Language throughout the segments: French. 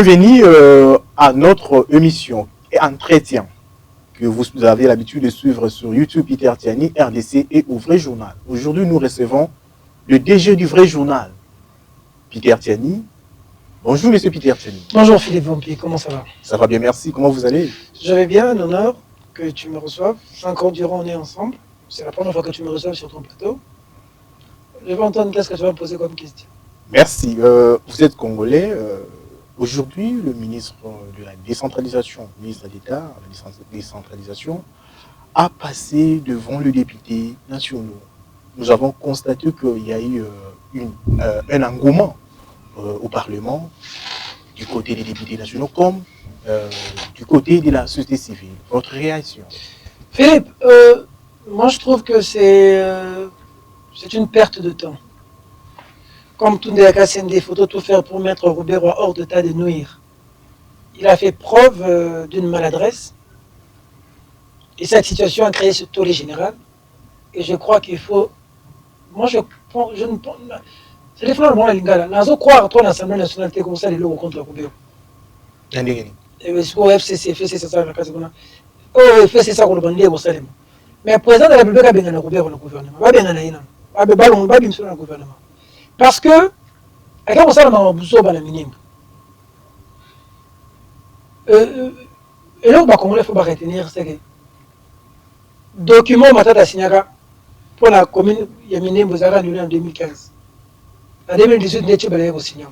Bienvenue à notre émission et entretien que vous avez l'habitude de suivre sur YouTube Peter Tiani, RDC et au Vrai Journal. Aujourd'hui, nous recevons le DG du Vrai Journal, Peter Tiani. Bonjour, monsieur Peter Tiani. Bonjour Philippe Vampier, comment ça va? Ça va bien, merci. Comment vous allez? Je vais bien, un honneur que tu me reçoives. 5 ans durant, on est ensemble. C'est la première fois que tu me reçois sur ton plateau. Je vais entendre qu'est-ce que tu vas me poser comme question. Merci. Vous êtes congolais. Aujourd'hui, le ministre de la décentralisation, ministre d'État de la décentralisation, a passé devant le député national. Nous avons constaté qu'il y a eu un engouement au Parlement du côté des députés nationaux comme du côté de la société civile. Votre réaction? Philippe, moi je trouve que c'est une perte de temps. Comme tout des photos, tout faire pour mettre Roubaix-Roy hors d'état de nuire. Il a fait preuve d'une maladresse. Et cette situation a créé ce tollé général. Et je crois qu'il faut... Moi, je ne pense... C'est les frères de la Lingala. Nous croire toi l'Assemblée nationale comme ça, les lois contre Roubaix. Et le FCC, FCC, ça, FCC, ça, mais le président de la République a bien le gouvernement. Pas bien le gouvernement. Parce que, quand on s'en a besoin de la minime, et là, il faut retenir, c'est que le document Matata Signaka pour la commune Yamine Bozara annulé en 2015. En 2018, il y a eu un signal.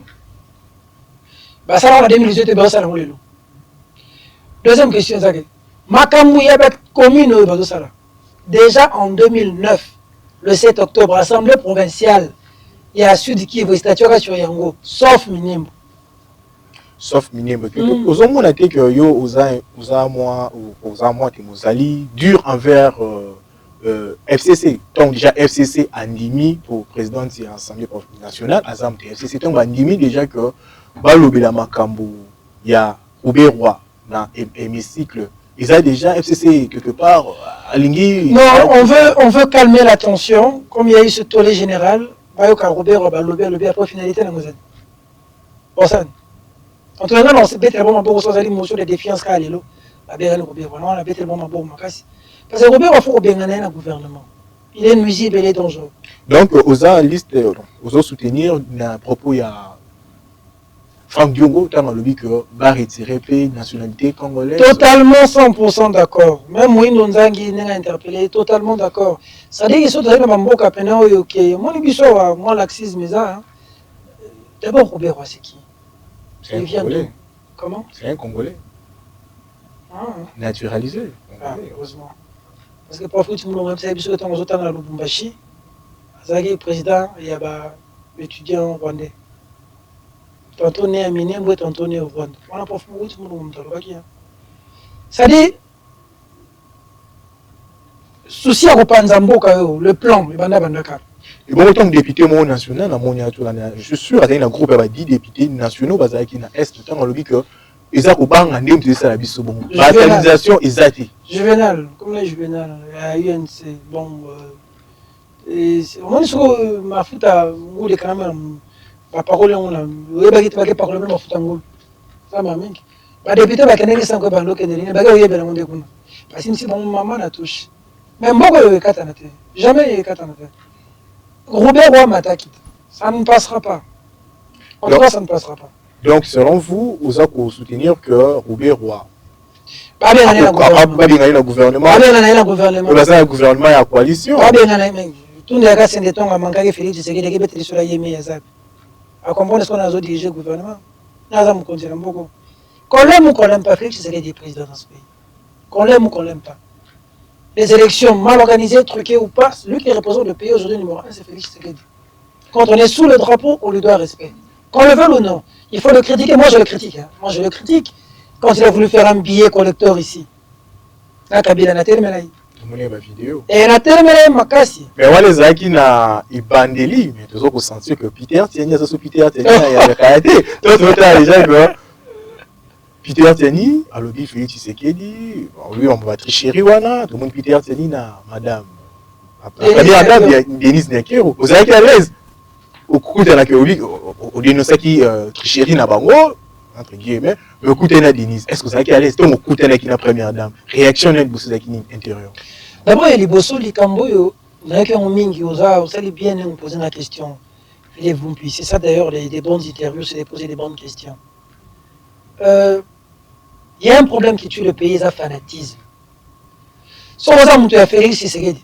En 2018, il y a eu un signal. Deuxième question, c'est que Makamou Yabet commune déjà en 2009, le 7 octobre, Assemblée provinciale, il y a Sud Kivu, statut sur Yango, sauf Minimbo. Sauf Minimbo. Aux hommes, on a dit que Mozali dur envers FCC. Donc déjà FCC a ndimi pour président de l'Assemblée nationale, Azam FCC. Donc ndimi déjà que Balobela Makambo, il y a Roubaix-Roy dans l'hémicycle. Ils ont déjà FCC quelque part à Lingui. Non, on veut calmer la tension, comme il y a eu ce tollé général. Après finalité la moselle. En tout cas, on s'est bêté bon pour ça l'émotion de défiance qu'a l'élo. La belle Robert, on a bêté bon pour Makassi. Parce que Robert, il faut bien gagner le gouvernement. Il est nuisible, il est dangereux. Donc, aux liste, aux soutenir, à propos, il y a Franck Diongo, tu as le que va retirer la nationalité congolaise. Totalement 100% d'accord. Même Mouindo Nzangi n'a interpellé, totalement d'accord. Ça dit qu'ils sont dans le Mamboka Pena, ok. Moi, laxisme, ça. D'abord, Robert, c'est qui? C'est un Congolais. Comment? C'est un Congolais. Naturalisé. Ah, heureusement. Parce que parfois, tout le monde a dit que tu es dans le Lubumbashi. Zaghi, président, il y a des étudiants rwandais. Tantôt né à Minimbo, tantôt né au Rwanda. On a pas fait beaucoup de monde. Ça dit, souci à Ropanzamboka, le plan, le Banda Bandaka. Et bon, autant que député national, je suis sûr qu'il y a un groupe de 10 députés nationaux qui sont Est, tant le que ils ont la batalisation est Juvenal, comme les Juvenal, à UNC, bon, on est sur ma foot à Ngoul et quand même, la parole on a, oui, bah, qui parle même ma foot à Ngoul, ça m'a mis. Bah, député, bah, qu'il y a des gens qui parlent, qu'il y a des gens qui parlent, parce que si mon maman la touche, même moi, il y a quatre jamais il y a quatre Roubaix-Roy m'attaque, ça ne passera pas. En tout cas, ça ne passera pas. Donc, selon vous, vous allez soutenir que Roubaix-Roy pas bien gagner le gouvernement. Pas bien gagner le gouvernement. Le gouvernement et la coalition. Pas bien gagner. Tout le monde c'est des temps à manquer Félix Tshisekedi qui est sur la Yémé Yazab. À comprendre ce qu'on a dirigé le gouvernement. Nous avons continué beaucoup. Qu'on l'aime ou qu'on l'aime pas, Félix Tshisekedi est président dans ce pays. Qu'on l'aime ou qu'on l'aime pas. Les élections mal organisées, truquées ou pas, celui qui représente le pays aujourd'hui numéro 1, c'est Félix Tshisekedi. Quand on est sous le drapeau, on lui doit respect. Qu'on le veuille ou non, il faut le critiquer. Moi, je le critique. Moi, je le critique. Quand il a voulu faire un billet collecteur ici. Là, Kabila n'a tellement eu. Et il a tellement eu Makassi. Mais on les a qui n'a ibandeli, mais tu as senti que Peter Tiani a sous Peter Tiani a arrêté. Toi, tu as déjà que Peter Tiani a le dit Félix Tshisekedi, lui on va tricher Riwana, tout le monde Peter Tiani n'a madame. Madame Denise Nekero. Vous avez qui à l'aise? Au coup de la Kéobi, au dénoncé qui tricherie n'a pas moi. entre guillemets, mais écoutez la Denise, est-ce que ça qui allait, c'est un coup qui la première dame, réaction n'est pas intérieur. D'abord, il y a les bossos, les camboyos, qui ont mingi, vous allez bien nous poser la question. C'est ça d'ailleurs, les bonnes interviews, c'est de poser des bonnes questions. Il y a un problème qui tue le pays, c'est le fanatisme. Si on a fait Félix Tshisekedi,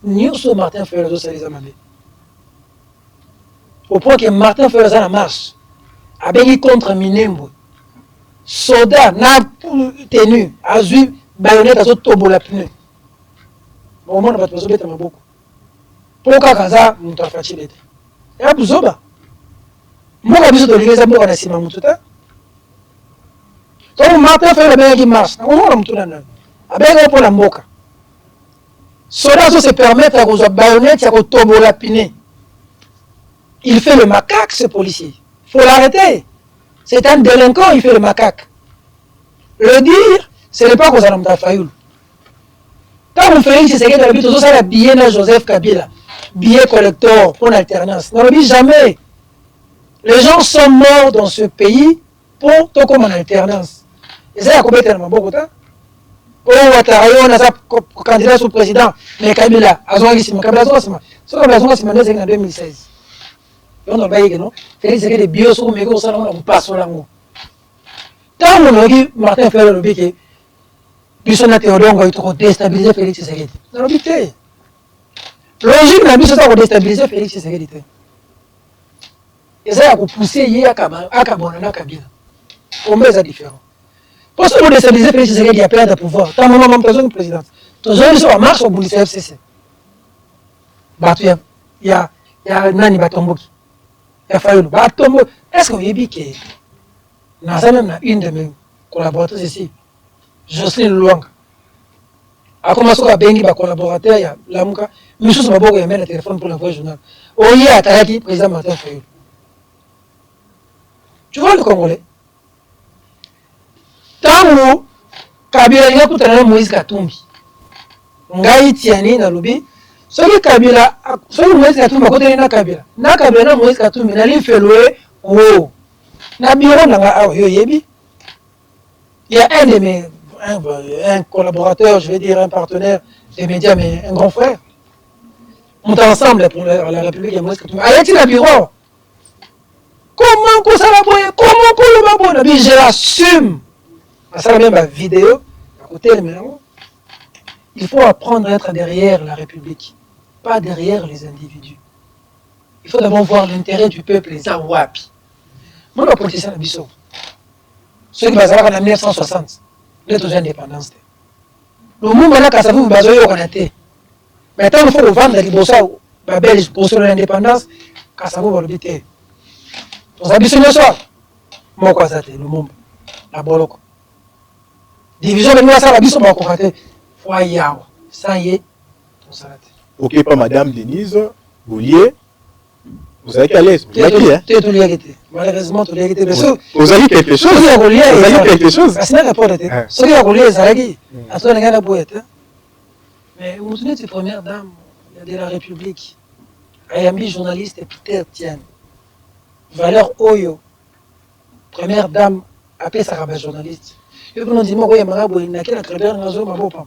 nous Martin Fayulu, ça les a mamés. Au point que Martin Fayulu a la marche, a béni contre Minembo. Soda n'a tenu, a vu baïonnette à ce tombeau la pneu. Au moins, on va te poser beaucoup. Pourquoi Kaza, nous t'as fait chier. Et à Bouzoba. Moi, je suis allé à Bouzoba, je donc, Martin Fayulu a bien marche. On va tout dans le avec pour la mboka. Cela se permet à cause de baïonnette, à cause de tombeau la pneu. Il fait le macaque, ce policier. Il faut l'arrêter. C'est un délinquant, il fait le macaque. Le dire, ce n'est pas cause de Martin Fayulu. Quand vous faites c'est que d'habitude, tout ça, la billet de Joseph Kabila, billet collector pour l'alternance. On ne dit jamais. Les gens sont morts dans ce pays pour tout comme en alternance. Et ça, il y a combien de temps beaucoup de temps? Oh, Ouattara, on a sa candidat sous président, mais Kabila, Kabila, en 2016. Et on a dit non, Félix Tshisekedi des bios sur mes gosses, on passe sur l'angle. Quand on a dit Martin Fayulu, le que Bisson a Théodore, on a trop déstabilisé Félix Tshisekedi. On a dit logique, la Bisson a déstabilisé Félix Tshisekedi. Et ça a poussé hier à Kabila. On met ça différent. Parce que vous déstabilisez Félix Tshisekedi, il y a plein de pouvoir. Tant que même personne présidente. Tous les jours, on marche au bout du CFCC. Il y a Nani Batomboki. Il y a Fayulu. Batomboki. Est-ce que vous avez dit que dans même une de mes collaboratrices ici, Jocelyne Luanga, a commencé à bengi ba collaborateur, il y a Lamuka, Michou Sababo, il y a le téléphone pour l'envoyer journal. Oye Atayaki, président Martin Fayulu. Tu vois le Congolais? Tant que Kabila y a tout un Moïse Katumbi, Ngaï Tiani na Lobi, celui Kabila, celui Moïse Katumbi à côté de Kabila, na Kabila na Moïse Katumbi, na li fait louer, oh, na bureau na yoyebi. Il y a un de mes, un collaborateur, je vais dire un partenaire des médias, mais un grand frère. On est ensemble pour la République de Moïse Katumbi. Allez-y la bureau. Comment qu'on ça va boire? Comment qu'on va boire? Je l'assume. Ça la même vidéo, à côté de maintenant. Il faut apprendre à être derrière la République, pas derrière les individus. Il faut d'abord voir l'intérêt du peuple, les Awapi. Moi, le politicien de Bissau, ceux qui sont en 1960, nous sommes indépendance. Le monde là, quand ça vous basez au Canada. Maintenant, il faut vendre les Bossao, la Belge, pour l'indépendance, quand ça vous va le dire. Dans la Bissau, moi, quoi ça, le monde, la Boloko. Division de nous, ça, la Bissau, moi, quoi ça, foyer, ça y est, tout ça. Ok, pas Madame Denise, Boulier. Vous avez qu'à l'aise. Malheureusement, tu l'as été. Vous avez quelque chose. Vous avez quelque chose. C'est un rapport de thé. Ce qui a roulé, ça a dit. À toi, les gars, la boîte. Mais vous souvenez de ces premières dames de la République. Ayambi, journaliste, et Peter Tian. Valeur Oyo. Première dame, appelée Saraba, journaliste. Et vous nous dites, moi, il y a Marabou, il n'a qu'à la créateur, il n'a pas de papa.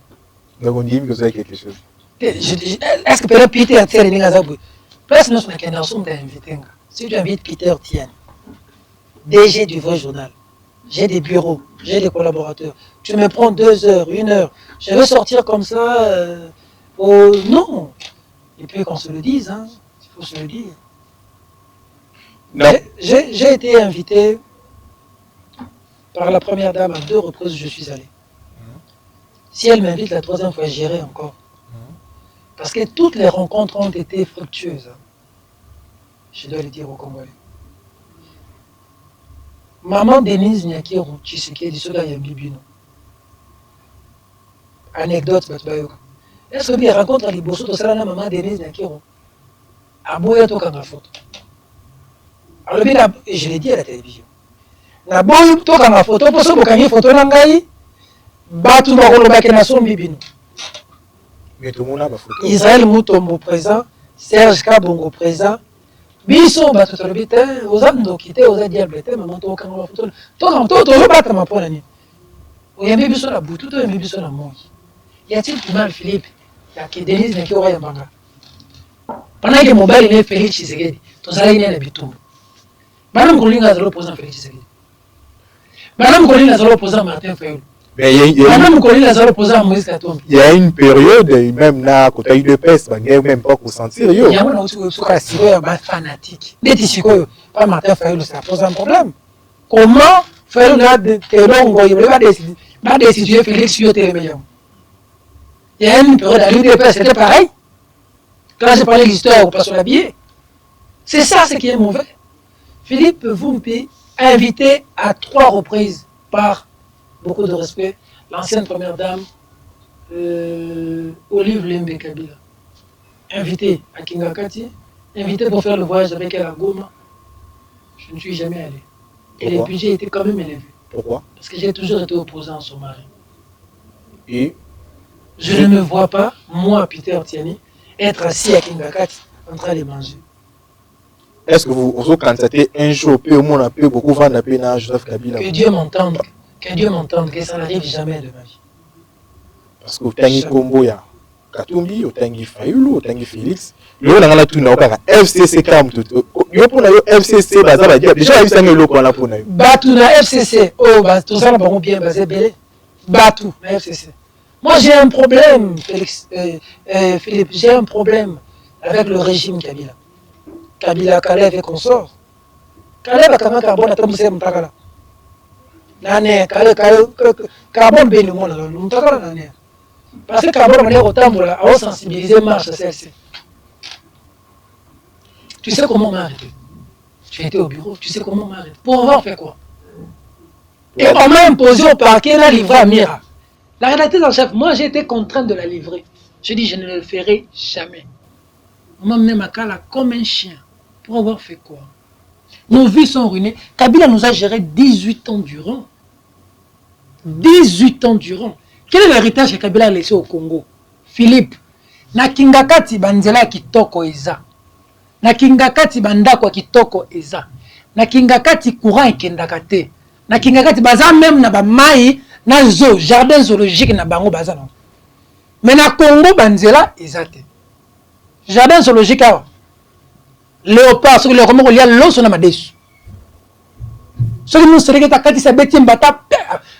Donc on dit que vous avez quelque chose. Est-ce que peut-être Peter Tian, il n'a pas de place nous sommes invité. Si tu invites Peter Tian, DG du vrai journal, j'ai des bureaux, j'ai des collaborateurs, tu me prends 2 heures, 1 heure, je vais sortir comme ça, non. Et puis qu'on se le dise, hein, il faut se le dire. J'ai été invité par la première dame à 2 reprises, je suis allé. Si elle m'invite la 3e fois, j'irai encore. Parce que toutes les rencontres ont été fructueuses. Je dois le dire aux Congolais. Maman Denise Nyakiro, Tshisekedi, Soda Yambibino. Anecdote, est-ce que tu rencontres les bossos de ça, maman Denise Nyakiro? À Boya, tu as une photo. Alors, je l'ai dit à la télévision. Na boya, tu as une photo, pour ça, tu as une photo, Batu Bakolobake na son bibino. Mais tout le monde a ma photo. Israël Moutombo présent, Serge Kabongo présent, Biso bato tolobi te oza ndoki te oza diable te maman tokanga bafoto tozobatama mpo na nini oyambi biso na butu toyambi biso na moi y a-t-il plus mal Philippe yake Denise naki oyambanga pendant que mobali ne Félix Tshisekedi tozalaki ne na bitumbu bana mokolinga azala opposant Félix Tshisekedi bana mokolinga azala opposant Martin Fayulu. Il y a une période, même là, quand tu as eu de peste, il n'y a même pas pour sentir. Il y a un fanatique. Pas Martin Fayulu, ça pose un problème. Comment Fayulu a décidé Félix Tshisekedi? Il y a une période à l'UDP, c'était pareil. Quand j'ai parlé de l'histoire, on passe sur l'habillé. C'est ça ce qui est mauvais. Philippe Vumpi a invité à 3 reprises par beaucoup de respect, l'ancienne première dame, Olive Lembe Kabila, invitée à Kingakati, invitée pour faire le voyage avec elle à Goma. Je ne suis jamais allé. Et puis j'ai été quand même élevé. Pourquoi? Parce que j'ai toujours été opposant à son mari. Et je ne me vois pas, moi, Peter Tiani, être assis à Kingakati en train de manger. Est-ce que vous constatez un jour, peu au monde, un peu beaucoup, vendre à Joseph Kabila? Que Dieu m'entende. Que Dieu m'entende, que ça n'arrive jamais de ma vie. Parce que Tangi Kombo, il y a Katumbi, Tangi Fayulu, Tangi Félix. Il y a tout le FCC Kam tout. Il y a FCC, déjà il y a un loco là pour nous. Batou na FCC, oh bah tout ça va bien basé belé. Batou na FCC. Moi j'ai un problème, Félix, Philippe, j'ai un problème avec le régime Kabila. Kabila Kalev et consort. Kalev a quand même carbone à Tamoussé Mtakala. Nane carbone béni mon là Mtakala nane. Parce que carbone manière autant pour la sensibiliser marche celle-ci. Tu sais comment on m'a arrêté? Tu étais au bureau, tu sais comment on m'a arrêté? Pour avoir fait quoi? Et on m'a imposé au parquet la livrer à Mira. La rédactrice en chef, moi j'ai été contrainte de la livrer. Je dis je ne le ferai jamais. On m'a amené Makala comme un chien. Pour avoir fait quoi? Nos vies sont ruinées. Kabila nous a géré 18 ans durant. 18 ans durant. Quel est l'héritage que Kabila a laissé au Congo? Philippe, na Kingakati banzela kitoko eza. Na Kingakati bandako kitoko eza. Na Kingakati courant ekendakate. Na Kingakati baza même na ba mai na zoo, jardin zoologique na bango baza na. Mais na Congo banzela ezate. Jardin zoologique awa. Léopard, ce que le roman relie à l'eau, son amadeus. Ce que nous sommes à Kati Sabeti Mbata,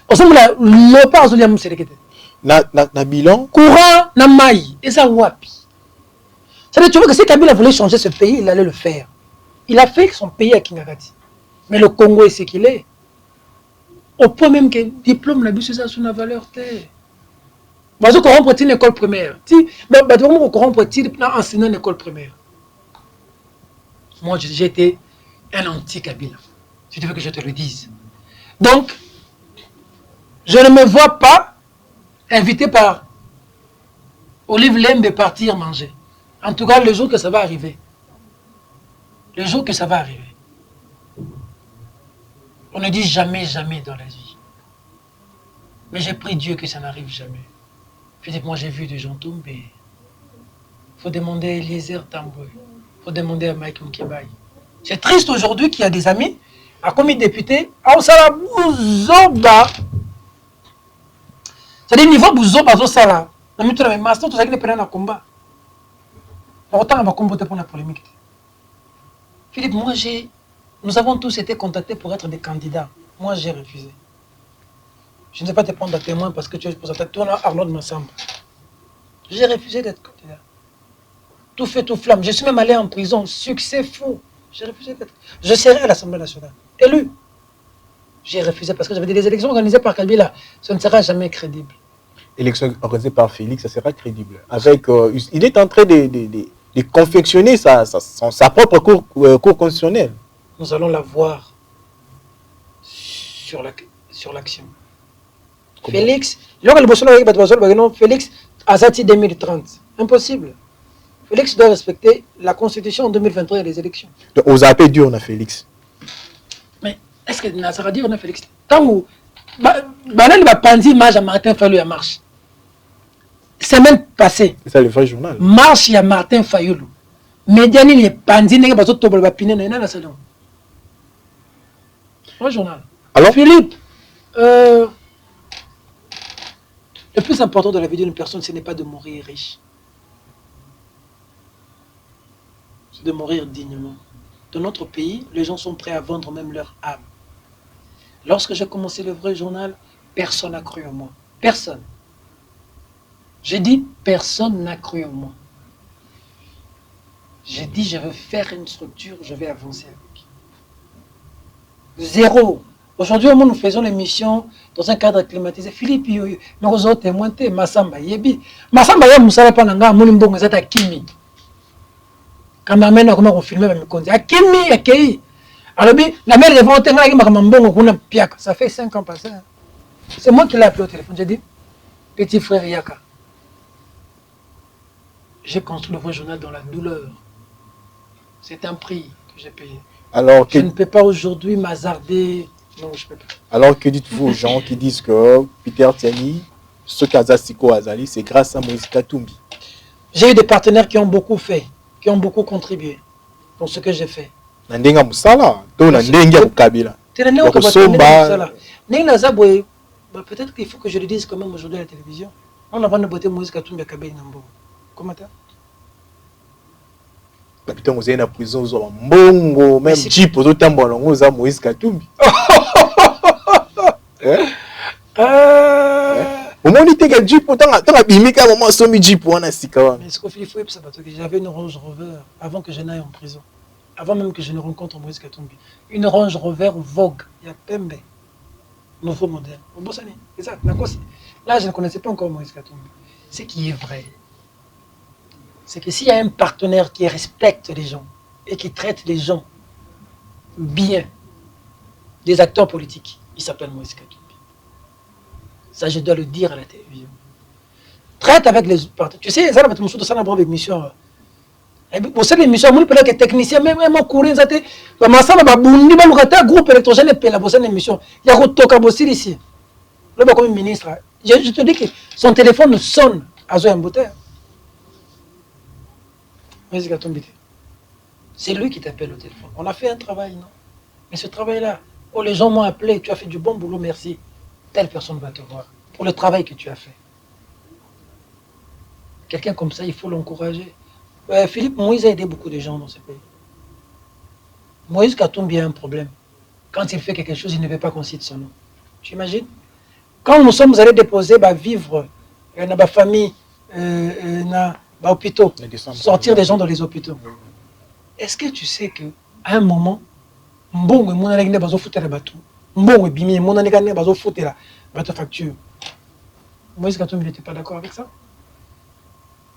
au sein de la léopard, nous sommes na bilan courant, na maï, et ça wapi. Ça veut dire que si Kabila voulait changer ce pays, il allait le faire. Il a fait son pays à Kingakati. Mais le Congo est ce qu'il est. Au point même que le diplôme n'a plus ça sous la valeur terre. Mais je corrompre une école primaire. Mais je corrompre une enseignant une école primaire. Moi, j'étais un anti-Kabila. Si tu veux que je te le dise. Donc, je ne me vois pas invité par Olive Lembe de partir manger. En tout cas, le jour que ça va arriver. Le jour que ça va arriver. On ne dit jamais, jamais dans la vie. Mais j'ai pris Dieu que ça n'arrive jamais. Philippe, moi j'ai vu des gens tomber. Il faut demander à Eliezer Tamboué. Il faut demander à Mike Mkebaï. C'est triste aujourd'hui qu'il y a des amis, à commis député, à Osala Bouzoba. C'est-à-dire niveau Bouzoba, Osala. Dans le temps, mais tout ça qui est prêt à combat. Autant on va combattre pour la polémique. Philippe, moi nous avons tous été contactés pour être des candidats. Moi j'ai refusé. Je ne sais pas te prendre à témoin parce que tu es pour ça. Toi, Arnaud Massamba. J'ai refusé d'être candidat. Tout fait, tout flamme. Je suis même allé en prison. Succès fou. J'ai refusé d'être. Je serai à l'Assemblée nationale. Élu. J'ai refusé parce que j'avais des élections organisées par Kabila. Ça ne sera jamais crédible. Élection organisée par Félix, ça sera crédible. Avec, il est en train de confectionner sa propre cour constitutionnelle. Nous allons la voir sur l'action. Félix, Félix, Azati 2030. Impossible. Félix doit respecter la Constitution en 2023 et les élections. Donc, on a appelé dur, on a Félix. Mais est-ce que ça va dire on a Félix? Quand vous. Banane va penser marche à Martin Fayulu à marche. Semaine passée. C'est ça le vrai journal. Marche à Martin Fayulu. Médiani n'est pas dit que bateau to ba piné na na salon. Un journal. Alors Philippe, le plus important de la vie d'une personne, ce n'est pas de mourir riche. C'est de mourir dignement. Dans notre pays, les gens sont prêts à vendre même leur âme. Lorsque j'ai commencé le vrai journal, personne n'a cru en moi. Personne. J'ai dit, personne n'a cru en moi. J'ai dit, je veux faire une structure, je vais avancer avec. Zéro. Aujourd'hui, nous faisons l'émission dans un cadre climatisé. Philippe, nous avons témoigné, Massamba, Yebi. Massamba, il y a Moussala Pananga, Moulimbong, c'est à Kimi. Quand ma mère a filmé, elle me dit, à Kimi, à Kei. Alors, la mère est venue, ça fait 5 ans passés. C'est moi qui l'ai appelé au téléphone. J'ai dit, petit frère Yaka, j'ai construit le vrai journal dans la douleur. C'est un prix que j'ai payé. Alors, je ne peux pas aujourd'hui m'hasarder. Non, je ne peux pas. Alors, que dites-vous aux gens qui disent que Peter Tiani, ce Kazasiko Azali, c'est grâce à Moïse Katumbi? J'ai eu des partenaires qui ont beaucoup fait, qui ont beaucoup contribué dans ce que j'ai fait. Nandenga Moussala, Nandenga Kabila. Peut-être qu'il faut que je le dise quand même aujourd'hui à la télévision. On n'a pas de beauté Moïse Katumbi à Kabila Nambo. Comment ça? Putain, vous êtes en prison, vous avez mbongo, même Jeep, vous êtes en ballon, vous avez Moïse Katumbi. Au moins, il était que Jeep, tant à bimika, au moment où Jeep, on a si quand même. Mais ce qu'il faut, c'est parce que j'avais une Range Rover avant que je n'aille en prison. Avant même que je ne rencontre Moïse Katumbi. Une Range Rover Vogue, il y a Pembe, nouveau modèle. Là, je ne connaissais pas encore Moïse Katumbi. Ce qui est vrai, c'est que s'il y a un partenaire qui respecte les gens et qui traite les gens bien, des acteurs politiques, il s'appelle Moïse Katumbi. Ça, je dois le dire à la télévision. Traite avec les partenaires. Tu sais, ça va être mon ça n'a pas d'émission. Pour cette émission, je peux être technicien, même mon courrier, ça te. Ma femme va bundi, ma locataire, groupe électrogène, et la prochaine émission. Il y a un toka bossi ici. Le bas comme ministre. Je te dis que son téléphone sonne à Zoé Mbouter. C'est lui qui t'appelle au téléphone. On a fait un travail, non? Mais ce travail-là, oh, les gens m'ont appelé, tu as fait du bon boulot, merci. Telle personne va te voir pour le travail que tu as fait. Quelqu'un comme ça, il faut l'encourager. Philippe Moïse a aidé beaucoup de gens dans ce pays. Moïse Katumbi a un problème. Quand il fait quelque chose, il ne veut pas qu'on cite son nom. Tu imagines? Quand nous sommes allés déposer, vivre dans ma famille, dans hôpitaux, sortir des gens dans les hôpitaux. Est-ce que tu sais qu'à un moment, Mbongo mon allé ne bazo foutre les bateaux. Mbongo bimi mon allé ne bazo foutre la bateau facture. Moïse Katumbi n'était pas d'accord avec ça.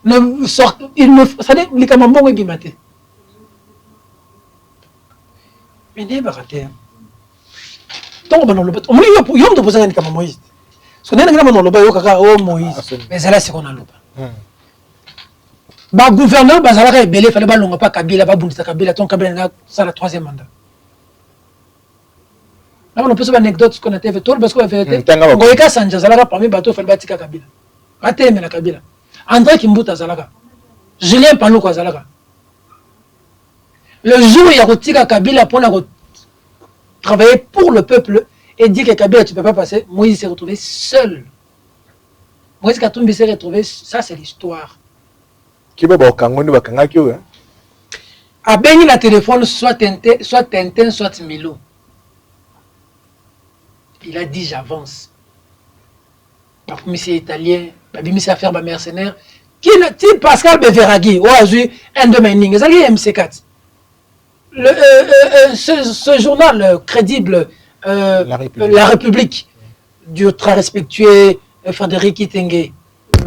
Il me ça dit les Mbongo bimate. Mais n'est pas raté. Donc on le bateau. On lui a posé un comme Moïse. Ce n'est pas dans le bateau kaka oh Moïse. Mais c'est là c'est qu'on a le ba gouverneur bazalaka ebele fallait balonga pas Kabila ba bundisa Kabila ton Kabila na ça la troisième mandat. Là on peut se anecdote ce qu'on a fait tout parce que la vérité ngoyeka sanja zalaka parmi bateau fallait batika Kabila. Ateme la Kabila. André Kimbuta zalaka. Julien Paluku zalaka. Le jour où il y a retika Kabila pour travailler pour le peuple et dire que Kabila tu peux pas passer, Moïse s'est retrouvé seul. Moïse Katumbi s'est retrouvé, ça c'est l'histoire. A béni la téléphone, soit Tintin, soit Milo. Il a dit j'avance. Monsieur italien, monsieur affaire mercenaire. Qui est Pascal Beveragui, ou un de mes lignes, MC4. Ce journal crédible, La République, du très respectueux Frédéric Itengue,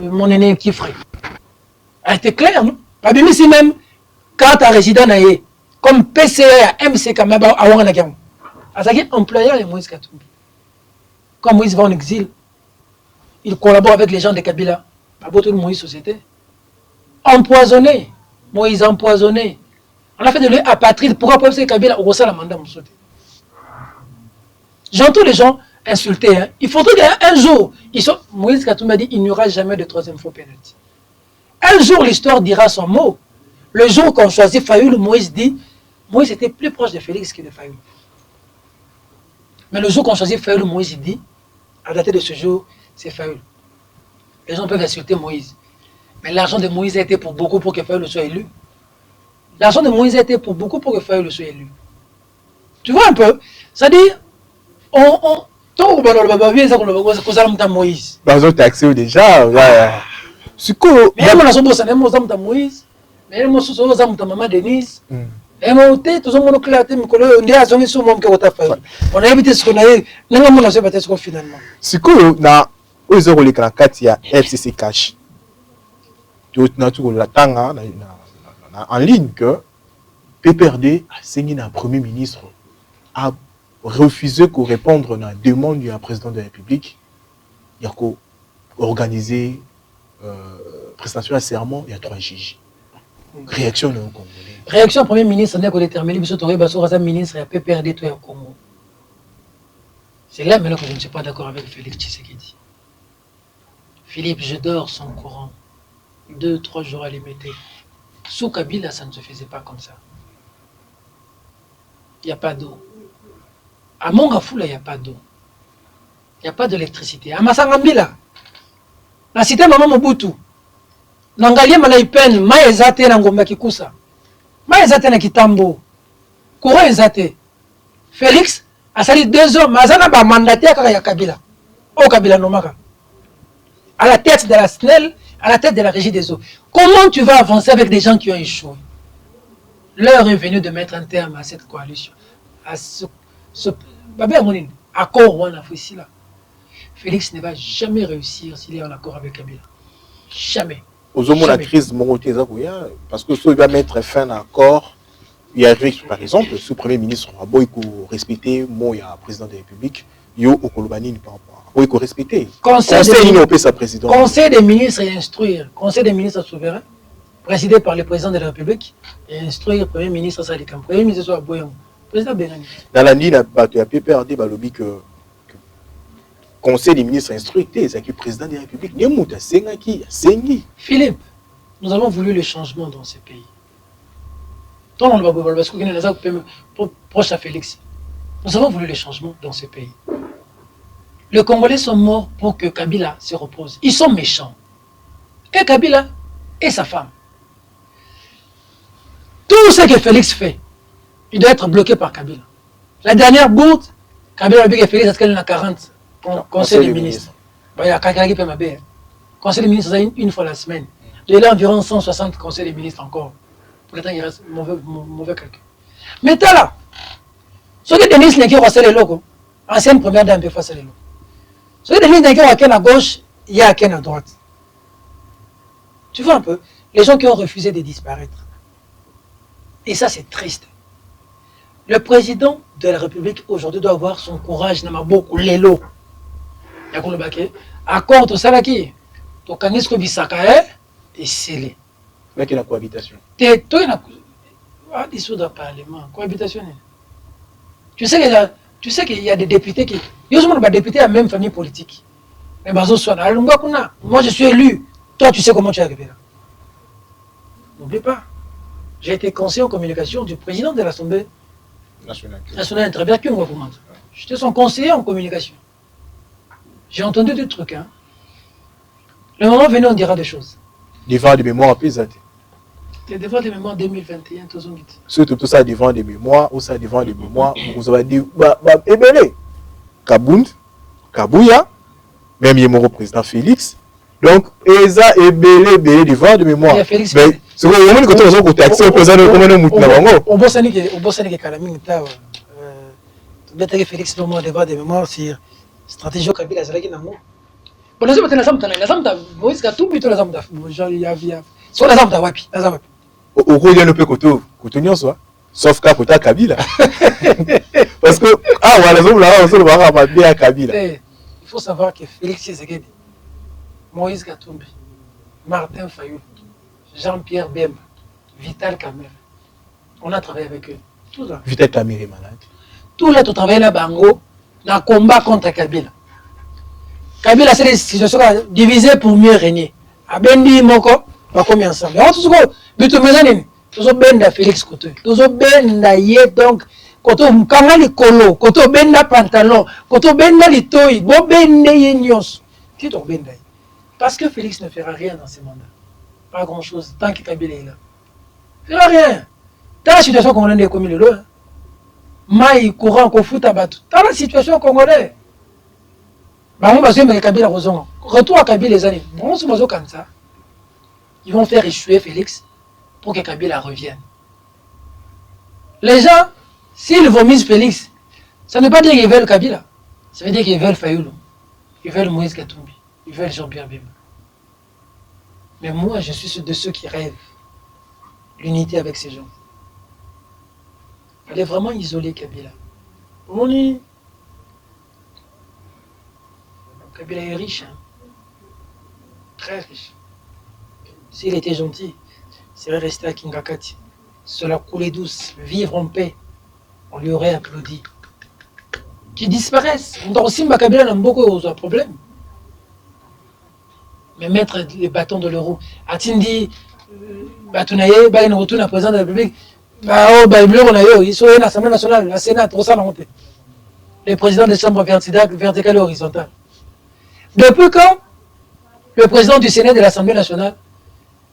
mon aîné Kifré. A été clair, non? Pas bien ici même, quand tu as résident comme PCA, MC Kamaba, à Ouanagam. À ce qui est employeur de Moïse Katumbi. Quand Moïse va en exil, il collabore avec les gens de Kabila. Pas beaucoup de Moïse société. Empoisonné. Moïse empoisonné. On a fait de lui apatride. Pourquoi pas MC Kabila au la mandat Moussouté? J'entends les gens insulter. Hein. Il faudrait qu'un jour, Moïse Katumbi a dit il n'y aura jamais de troisième faux pénalty. Un jour, l'histoire dira son mot. Le jour qu'on choisit Fayoul, Moïse dit, Moïse était plus proche de Félix que de Fayoul. Mais le jour qu'on choisit Fayoul, Moïse dit, à dater de ce jour, c'est Fayoul. Les gens peuvent insulter Moïse. Mais l'argent de Moïse a été pour beaucoup pour que Fayoul soit élu. L'argent de Moïse a été pour beaucoup pour que Fayoul soit élu. Tu vois un peu? C'est-à-dire, Moïse. Ils ont taxé déjà. Mais on a son Moïse. Mais on a son maman Denise. On a évité ce qu'on a eu. On a finalement. Si vous avez FCC Cash, en ligne que PPRD a signé un premier ministre a refusé de répondre à la demande du président de la République. Il y a organisé prestation à serment, il y a 3 juges. Réaction au Congo. Réaction au Premier ministre, c'est qu'on détermine le ministre et PPRD au Congo. C'est là maintenant que je ne suis pas d'accord avec Félix Tshisekedi. Philippe, je dors sans courant. 2-3 jours à les mettre. Sous Kabila, ça ne se faisait pas comme ça. Il n'y a pas d'eau. À Mongafula, il n'y a pas d'eau. Il n'y a pas d'électricité. À Masangambila, la cité Maman Mobutu, Nangalia Malaipen, Maezate Nangomba Kikusa, Maezate na Kitambo, courant Ezate. Félix a sali 2 hommes, Mazana ba mandaté à Kabila, au Kabila Nomaka, à la tête de la SNEL, à la tête de la régie des eaux. Comment tu vas avancer avec des gens qui ont échoué? L'heure est venue de mettre un terme à cette coalition, à ce accord ou un ici là. Félix ne va jamais réussir s'il est en accord avec Kabila. Jamais. Aux hommes, la crise, parce que si il va mettre fin à l'accord, il y a par exemple, ce premier ministre, il faut respecter le président de la République, il faut respecter. Conseil des ministres et instruire. Conseil des ministres souverains, présidé par le président de la République, et instruire le premier ministre Sadikam. Le premier ministre Boyang. Président Benani. Dans la ligne, il y a PPRD, que Conseil des ministres instruit, c'est le président de la République. Philippe, nous avons voulu le changement dans ce pays. Proche à Félix. Nous avons voulu le changement dans ce pays. Les Congolais sont morts pour que Kabila se repose. Ils sont méchants. Et Kabila et sa femme. Tout ce que Félix fait, il doit être bloqué par Kabila. La dernière bourde, Kabila a dit que Félix est qu'elle a 40. Conseil des ministres. Il y a quelqu'un qui peut m'aider. Conseil des ministres, une fois la semaine. Il y a environ 160 conseils des ministres encore. Pour le temps, il reste mauvais calcul. Mais là, ceux qui Denis n'est pas les locaux, ancienne première dame peut faire les locaux. Ceux qui Denis n'est pas à gauche, il y a à droite. Tu vois un peu, les gens qui ont refusé de disparaître. Et ça, c'est triste. Le président de la République aujourd'hui doit avoir son courage, n'a pas beaucoup l'élo. Accord tout ça là qui to kangisko bisaka et scellé. Mais qu'il y a la cohabitation. Toi il a dissoudre le parlement, cohabitation. Tu sais qu'il y a des députés qui ils sont des députés à la même famille politique. Mais moi je suis élu. Toi tu sais comment tu es arrivé là. N'oublie pas. J'ai été conseiller en communication du président de l'Assemblée nationale interversion. J'étais son conseiller en communication. J'ai entendu des trucs. Hein. Le moment venu, on dira des choses. Devant des mémoires pesées. C'est devant des mémoires 2021, tout ça. Surtout tout ça devant des mémoires, ou ça devant des mémoires, vous avez dit, Ebele, Kabound, Kabouya, même il y a mon président Félix. Donc, Eza Ebele, devant des mémoires. Mais c'est quoi, il y a un côté où tu as accès au président de comment nous moutons. Au Bossani qui est Kalamine, tu Félix, devant des mémoires sur. Stratégie au Kabila Zalaki Nango. Bon, les hommes, la Zamda, Moïse Gatou, plutôt la Zamda. Soit la Zamda, wapi. Au gros, il y a le peu côté soit. Sauf qu'à côté Kabila. Parce que, voilà, les hommes là, on se le voit bien à Kabila. Il faut savoir que Félix Tshisekedi, Moïse Gatumbi, Martin Fayou, Jean-Pierre Bemba, Vital Kamer, on a travaillé avec eux. Tout là. Vital Kamer est malade. Tout là, tu travailles là-bas, en gros. Dans le combat contre Kabila. Kabila, c'est des situations divisées pour mieux régner. Abendi, Moko, va combien ensemble. Alors, tout ce que, Tozo benda Félix Koto. Tozo benda ye donc koto mukanga likolo, koto benda pantalon, koto benda litoi, bo bende ye nyos. Qui to benda? Parce que Félix ne fera rien dans ce mandat. Pas grand chose tant qu'il Kabila est là. Il ne fera rien. Dans la situation congolaise est comme le maï courant qu'on fout à battre. Dans la situation congolaise. Bah on va se mettre Kabila Roson. Retour à Kabila les années. Bon, c'est comme ça. Ils vont faire échouer Félix pour que Kabila revienne. Les gens, s'ils vomissent Félix, ça ne veut pas dire qu'ils veulent Kabila. Ça veut dire qu'ils veulent Fayoulou. Ils veulent Moïse Katumbi. Ils veulent Jean-Pierre Bemba. Mais moi, je suis de ceux qui rêvent l'unité avec ces gens. Elle est vraiment isolée, Kabila. Kabila est riche. Hein. Très riche. S'il était gentil, il serait resté à Kingakati. Cela coulait douce, vivre en paix. On lui aurait applaudi. Qu'il disparaisse. On doit aussi Kabila n'a beaucoup de problèmes. Mais mettre les bâtons de l'euro. Atindi, Batunaye, Bain retourne à président de la République. Ils sont à l'Assemblée nationale, la Sénat, pour ça la montée. Les présidents des chambres verticales et horizontales. Depuis quand le président du Sénat et de l'Assemblée nationale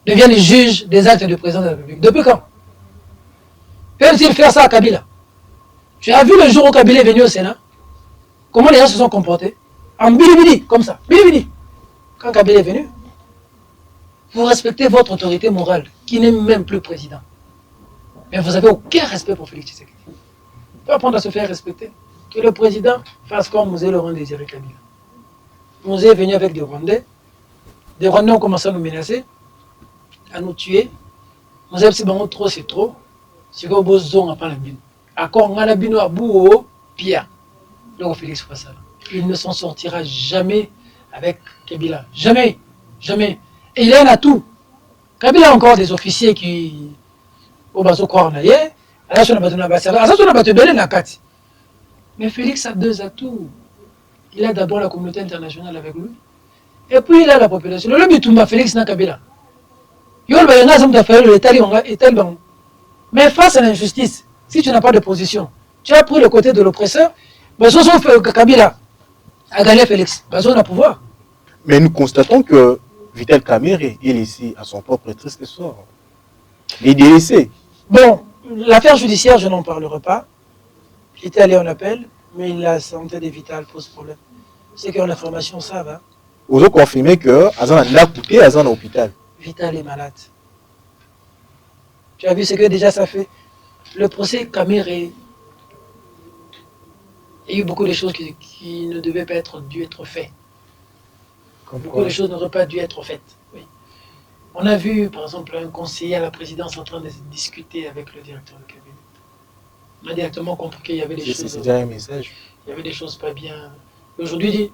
devient le juge des actes du président de la République? Depuis quand? Peut-il faire ça à Kabila? Tu as vu le jour où Kabila est venu au Sénat? Comment les gens se sont comportés? En bilibili, comme ça. Bilibili. Quand Kabila est venu, vous respectez votre autorité morale, qui n'est même plus président. Mais vous n'avez aucun respect pour Félix Tshisekedi. Il faut apprendre à se faire respecter. Que le président fasse comme Mosé Laurent Désiré Kabila. Mosé est venu avec des Rwandais. Des Rwandais ont commencé à nous menacer, à nous tuer. Mosé a dit trop, c'est trop. C'est comme Bozon à Palambino. Accord, on a la bino à bout, pire. Donc Félix fasse ça. Il ne s'en sortira jamais avec Kabila. Jamais. Jamais. Et il y en a tout. Kabila a encore des officiers qui. Au bateau croire naïe, à la mais Félix a deux atouts. Il a d'abord la communauté internationale avec lui, et puis il a la population. Le but de Félix n'a Kabila. Mais face à l'injustice, si tu n'as pas de position, tu as pris le côté de l'oppresseur, Kabila a gagné Félix. On a pouvoir. Mais nous constatons que Vital Kamerhe est laissé à son propre triste sort. Il est délaissé. Bon, l'affaire judiciaire, je n'en parlerai pas. Il était allé en appel, mais la santé de Vital pose problème. C'est que l'information, ça va. Vous avez confirmé que Azan l'a coûté, Azan à l'hôpital. Vital est malade. Tu as vu ce que déjà ça fait? Le procès Kamerhe, il y a eu beaucoup de choses qui ne devaient pas dû être faites. Beaucoup de choses n'auraient pas dû être faites. Oui. On a vu, par exemple, un conseiller à la présidence en train de discuter avec le directeur de cabinet. On a directement compris qu'il y avait des choses. C'est déjà un message. Il y avait des choses pas bien. Aujourd'hui,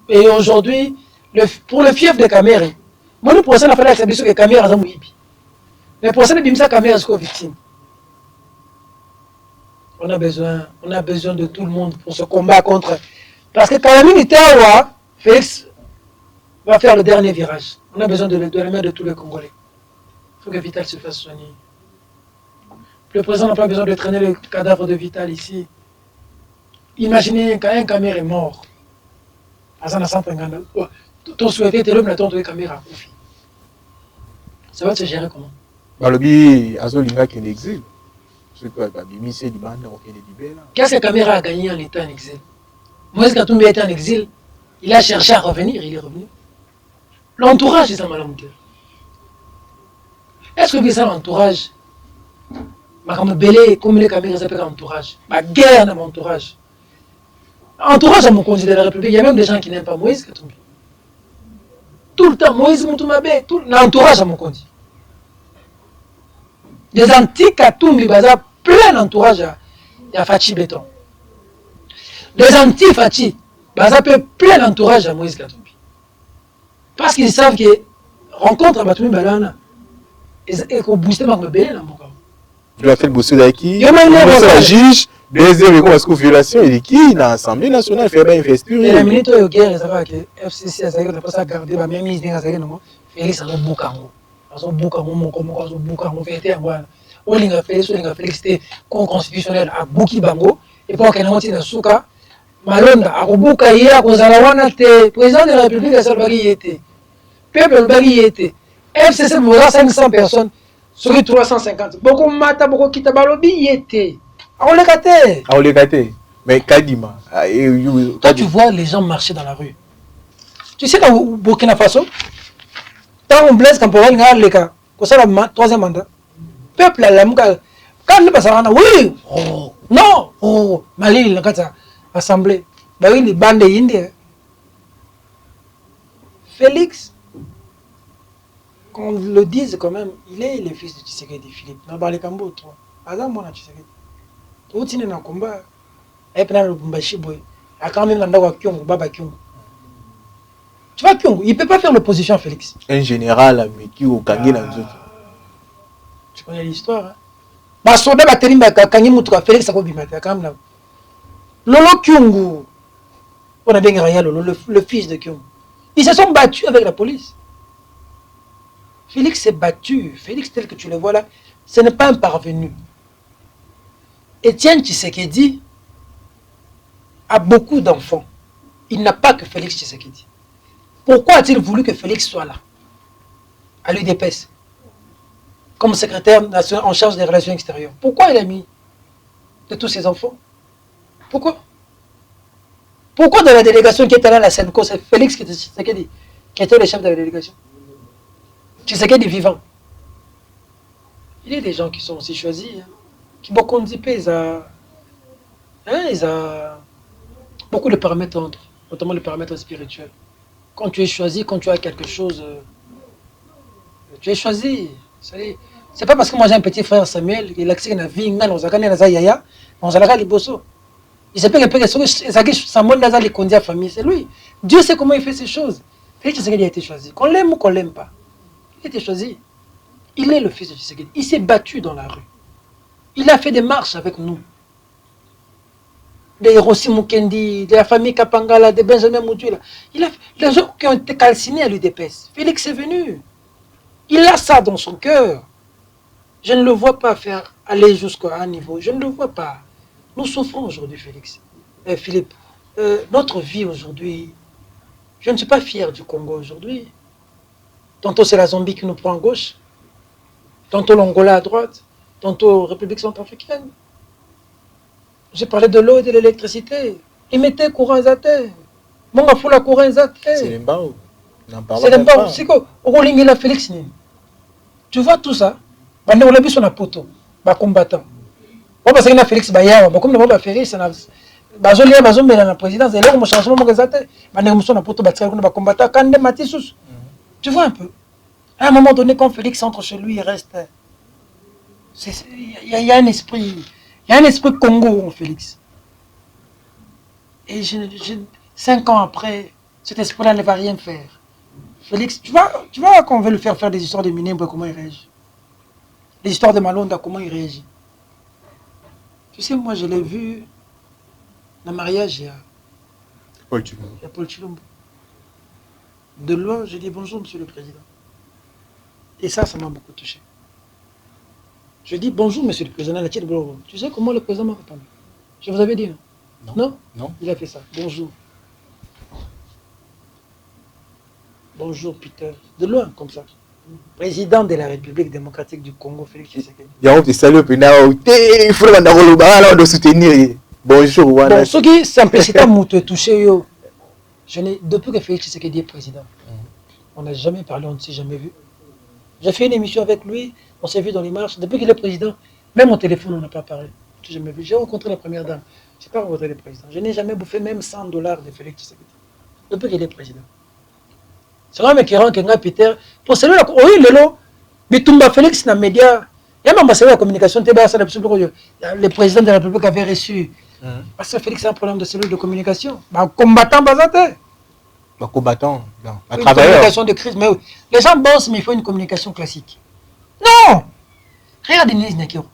pour le fief de Kamerhe, moi, le procès n'a pas l'accepter que Kamerhe a mouillé. Le procès de Bimsa Kamerhe est victime. On a besoin de tout le monde pour se combattre contre. Parce que quand la militaire, Félix va faire le dernier virage. On a besoin de la main de tous les Congolais. Il faut que Vital se fasse soigner. Le président n'a pas besoin de traîner le cadavre de Vital ici. Imaginez quand un Kamerhe est mort. Ça va se gérer comment? Qu'est-ce que Kamerhe a gagné en étant en exil? Moïse Katumbi était en exil. Il a cherché à revenir, il est revenu. L'entourage est un malamouteur. Est-ce que c'est l'entourage? Comme les caméras s'appellent entourage. Ma guerre dans mon entourage. Entourage à mon conseil de la République, il y a même des gens qui n'aiment pas Moïse Katumbi. Tout le temps, Moïse Moutoumabé, tout l'entourage à mon conseil. Des antiques Katumbi, plein d'entourage à Fachi Béton. Des anti-Fachi, plein d'entourage à Moïse Katumbi. Parce qu'ils savent que rencontre à Batumbi Balana et qu'on booste ma belle dans mon cas. Tu as fait le booster d'Aki. Le juge, deuxième parce que violation, il est qui dans l'Assemblée nationale fait bien investiture. Et la minute où il y a guerre, ça va que FCC a pas ça garder la même mise dans la Félix a Boukango. Azo Boukango mon comme Azo Boukango fait un voilà. Olinga Félix c'était constitutionnel à Bouki Bango. Et pour qu'il y ait un souka, Malonda, à Rubuka, il y a président de la République, à Salvaki était. Peuple Bagi était. FCC, 500 personnes, sur 350. Beaucoup Mata, beaucoup Kitabalobi, il était. On les gâté. Mais Kadima. Toi, tu vois les gens marcher dans la rue. Tu sais, dans Burkina Faso, quand on blesse, quand on va aller les cas, quand c'est le troisième mandat, peuple, la Mouka, quand le passera, oui, oh, non, oh, Mali, il a assemblée. Bah oui, les bandes indiennes. Félix, qu'on le dise quand même, il est le fils de Tshisekedi Philippe. N'a pas les Cambo, toi. Azam, moi, Tshisekedi. Tout est dans le combat. Et puis, le Bumbashi, boy. A quand même un Kyong, Baba Kyong. Tu vois, Kyong, il ne peut pas faire l'opposition à Félix. Un général, mais qui au Kangé dans les autres. Tu connais l'histoire, hein? Bah, Soda Bateri, Kangé Moutoua, Félix, ça va bien, quand même là. Lolo Kyongo, on a bien Raya, le fils de Kyongo. Ils se sont battus avec la police. Félix s'est battu. Félix, tel que tu le vois là, ce n'est pas un parvenu. Étienne Tshisekedi a beaucoup d'enfants. Il n'a pas que Félix Tshisekedi. Pourquoi a-t-il voulu que Félix soit là, à l'UDPS, comme secrétaire national en charge des relations extérieures? Pourquoi il a mis de tous ses enfants? Pourquoi? Pourquoi dans la délégation qui était là à la Senco, c'est Félix qui était le chef de la délégation? Tshisekedi vivant. Il y a des gens qui sont aussi choisis, hein, qui beaucoup de ils ont beaucoup de paramètres, notamment les paramètres spirituels. Quand tu es choisi, quand tu as quelque chose, tu es choisi. C'est pas parce que moi j'ai un petit frère Samuel, il a accès à la vie, il sait pas que Samuel n'a pas les famille, c'est lui. Dieu sait comment il fait ces choses. Félix Tshisekedi a été choisi. Qu'on l'aime ou qu'on l'aime pas. Il a été choisi. Il est le fils de Tshisekedi. Il s'est battu dans la rue. Il a fait des marches avec nous. Des Rossi Mukendi, de la famille Kapangala, de Benjamin Moudjula. Il a fait les gens qui ont été calcinés à l'UDPS. Félix est venu. Il a ça dans son cœur. Je ne le vois pas faire aller jusqu'à un niveau. Je ne le vois pas. Nous souffrons aujourd'hui, Félix. Philippe, notre vie aujourd'hui, je ne suis pas fier du Congo aujourd'hui. Tantôt c'est la Zambie qui nous prend à gauche, tantôt l'Angola à droite, tantôt République centrafricaine. J'ai parlé de l'eau et de l'électricité. Ils mettaient courant à terre. Mon gars, la courant à terre. C'est l'embao. C'est l'embao. C'est quoi? Roling la Félix. Tu vois tout ça? On a vu son poto, combattant. Parce que Félix Bayard, comme le mot Félix, bazolia bazomela na présidence et là on changement mongasate bande musona poto batia kuna combattant quand des Matissus. Tu vois un peu. À un moment donné quand Félix entre chez lui, il reste il y a un esprit, il y a un esprit Congo Félix. Et 5 ans après, cet esprit-là ne va rien faire. Félix, tu vois qu'on veut le faire des histoires de Minembwe, comment il réagit. Les histoires de Malonda, comment il réagit. Tu sais, moi, je l'ai vu dans le mariage, il y a Paul Chilombo. De loin, je dis bonjour, monsieur le président. Et ça m'a beaucoup touché. Je dis bonjour, monsieur le président. Tu sais comment le président m'a répondu? Je vous avais dit, non? Non? Il a fait ça. Bonjour. Bonjour, Peter. De loin, comme ça. Président de la République démocratique du Congo, Félix Tshisekedi. Il y a un salut, il faut le soutenir. Bonjour, voilà. Ce qui simplicité m'a touché, depuis que Félix Tshisekedi est président, on n'a jamais parlé, on ne s'est jamais vu. J'ai fait une émission avec lui, on s'est vu dans les marches. Depuis qu'il est président, même au téléphone, on n'a pas parlé. Je n'ai jamais vu. J'ai rencontré la première dame. Je n'ai pas rencontré le président. Je n'ai jamais bouffé même $100 de Félix Tshisekedi. Depuis qu'il est président. C'est vrai que Kenga Peter, pour celui-là, oui, mais Tumba Félix dans les médias, il y a un ambassadeur de la communication, le président de la République avait reçu. Parce que Félix a un problème de cellule de communication. Combattant, combattant, un travailleur. Communication de crise, mais oui. Les gens bossent, mais il faut une communication classique. Non! Regarde Denise Nekiro.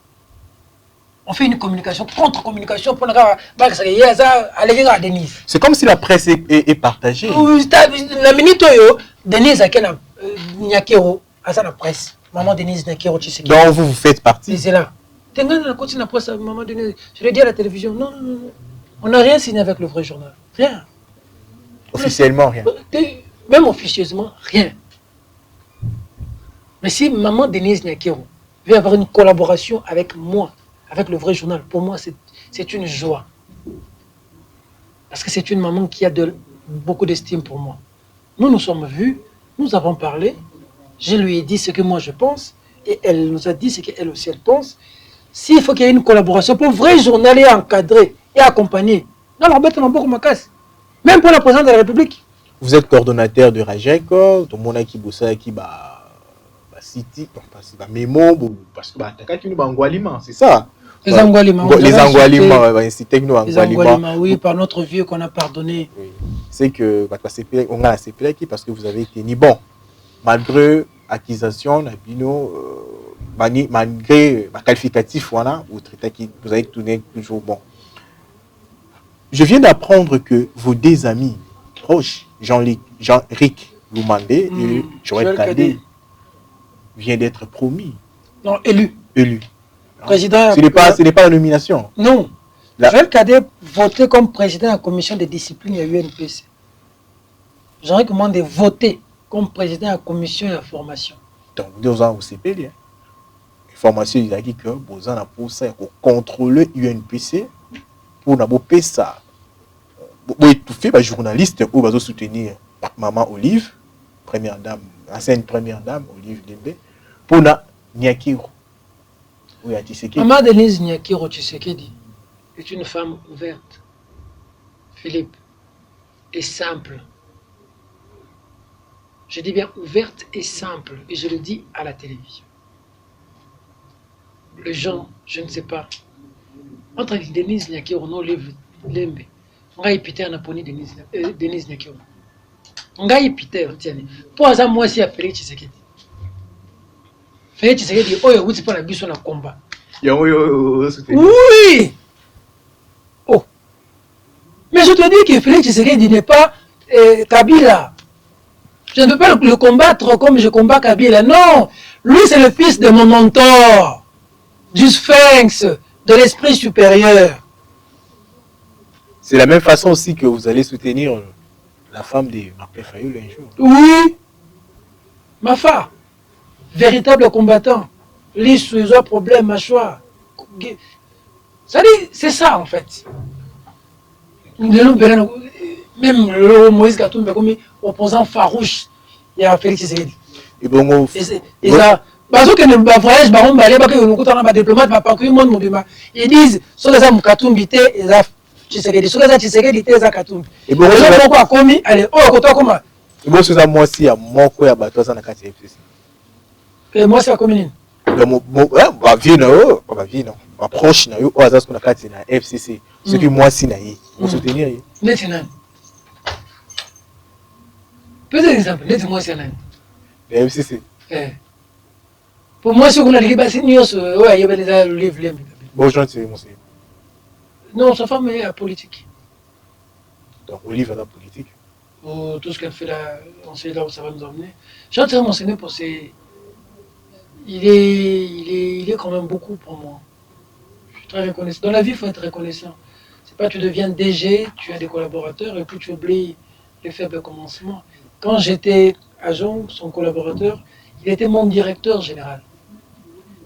On fait une communication, contre-communication pour aller Denise. C'est comme si la presse est partagée. La minute Denise a Nekiro à la presse. Maman Denise Nyakero Tshisekedi. Donc vous faites partie. C'est là. Maman Denise. Je l'ai dit à la télévision. Non, non, non. On n'a rien signé avec le vrai journal. Rien. Officiellement, rien. Même officieusement, rien. Mais si Maman Denise Nyakero veut avoir une collaboration avec moi, avec le vrai journal, pour moi, c'est une joie. Parce que c'est une maman qui a beaucoup d'estime pour moi. Nous nous sommes vus, nous avons parlé, je lui ai dit ce que moi je pense, et elle nous a dit ce qu'elle aussi elle pense. S'il faut qu'il y ait une collaboration pour le vrai journal et encadrer et accompagner, dans la bête, on a beaucoup ma casse. Même pour la présidente de la République. Vous êtes coordonnateur de Rajek, tout le monde qui bosse qui City, parce que c'est ça. Les Angualima. Les Angualima, c'est techno Angualima. Oui, par notre vieux qu'on a pardonné. Oui. C'est que on a accepté parce que vous avez tenu bon. Malgré accusation, malgré ma qualificatif, voilà, vous avez tourné toujours bon. Je viens d'apprendre que vos deux amis proches, Jean-Ric Loumandé et Joël Kadé, vient d'être promis. Non, élu. Président. Ce n'est pas la nomination. Non. Joël Kadé voté comme président de la commission de discipline à l'UNPC. Jean-Ric Loumandé voté comme président de la commission de formation. Donc, 2 ans au CPD. Formation, il a dit que vous avez pour ça pour contrôler l'UNPC pour n'avoir ça. Vous étouffez les journalistes ou vous soutenir Maman Olive, première dame, ancienne première dame, Olive Lembe, pour na Nyakiro. Oui, Maman Denise Nyakiro Tshisekedi est une femme ouverte, Philippe, et simple. Je dis bien ouverte et simple, et je le dis à la télévision. Les gens, je ne sais pas, entre Denise Nyakiro et Olive Lembe, on va épiter en apponi Denise Nyakiro. On va épiter, pour ça, moi aussi, appelé Tshisekedi. Félix Tshisekedi, oh, oui, c'est pas la biso na combat. Oui! Oh! Mais je te dis que Félix Tshisekedi n'est pas Kabila. Je ne peux pas le combattre comme je combats Kabila. Non! Lui, c'est le fils de mon mentor, du sphinx, de l'esprit supérieur. C'est la même façon aussi que vous allez soutenir la femme de Marc Fayoul un jour. Oui! Ma femme, véritable combattant. Les sous problème, mâchoire. C'est ça en fait. Même le Moïse Katumbi comme opposant farouche, il y a Félix Tshisekedi. Et bon, et ça, parce que ne voyage, on va aller parce que nous coûtons un diplomate, va parcourir le monde mobile. Ils disent, sur les hommes Katumbi, et ça Tshisekedi, sur les hommes Tshisekedi, et ça Katumbi. Et bon, pourquoi commis, allez, oh, comment? Et bon, c'est ça, moi aussi, à mon quoi, à bateau, ça n'a qu'à FCC. Et moi, c'est la commune. Ma vie, non. Ma proche, non. Au hasard, ce qu'on a fait, c'est la FCC. Ce que moi, c'est naïf. Vous soutenir. Maintenant. Peut-être exemple, laissez-moi c'est là. La FCC. Pour moi, ce qu'on a dit, c'est une news. Ouais, il y avait déjà le livre. Bon, je sais, mon c'est. Non, sa femme est politique. Donc, Olive est la politique. Tout ce qu'elle fait là, on sait là où ça va nous emmener. J'ai entièrement mentionné pour ces. Il est quand même beaucoup pour moi. Je suis très reconnaissant. Dans la vie, il faut être reconnaissant. C'est pas tu deviens DG, tu as des collaborateurs et puis tu oublies les faibles commencements. Quand j'étais agent, son collaborateur, il était mon directeur général.